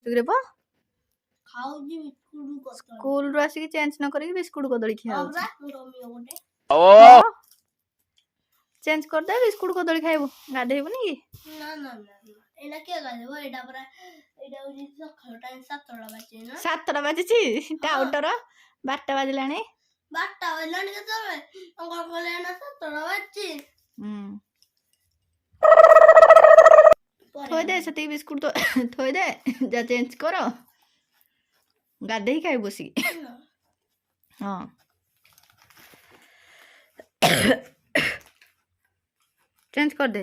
तुगरे पो खाऊजी बिस्कुट को स्कूल रो आसी चेंज न करी बिस्कुट कदली खिया हमरा रोमियो गोटे चेंज कर दे बिस्कुट कदली खाइबो गाधेबो नी ना ना ना एना के गाधेबो एटा परा एटा उजी सखलो टाइम 7टा बाजे ना 7टा बाजिची टाउटर 12टा बाजलानी 12टा बाजलानी के तोरे अंकल बोले ना 7टा बाजी थोई दे सती बिस्कुट तो थोई दे जा चेंज करो गाधे ही खाइ बसी हां चेंज कर दे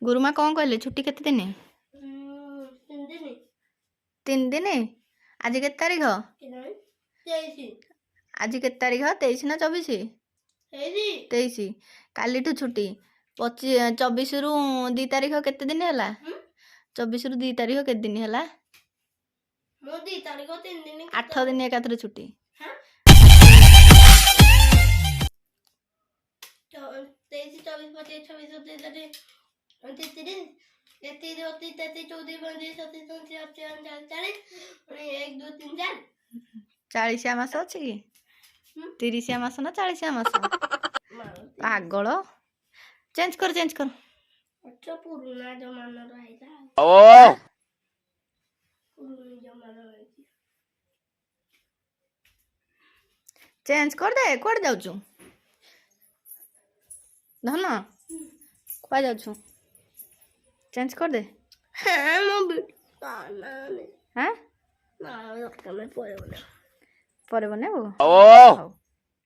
गुरुमा कौन कहले छुट्टी केते दिन 3 दिन आज के तारीख 23 आज के तारीख 23 ना 24 23 काली ठू छुट्टी 24 रु 2 तारीख केते दिन हला 24 रु 2 तारीख केते दिन हला मो 2 तारीख 3 दिन 8 दिन एकाथरे छुट्टी हां 23 24 25 26 27 28 दिन 33 34 34 35 36 37 1 2 3 4 40 मास अछि कि 30 मास ना 40 मास पागल चेंज कर अच्छा पुराना जमाना रहिला पुराना जमाना रही चेंज कर दे कोड जाउ छु धन कोआ जाउ छु चेंज कर दे हां मो ना हां ना मैं परे बने ओ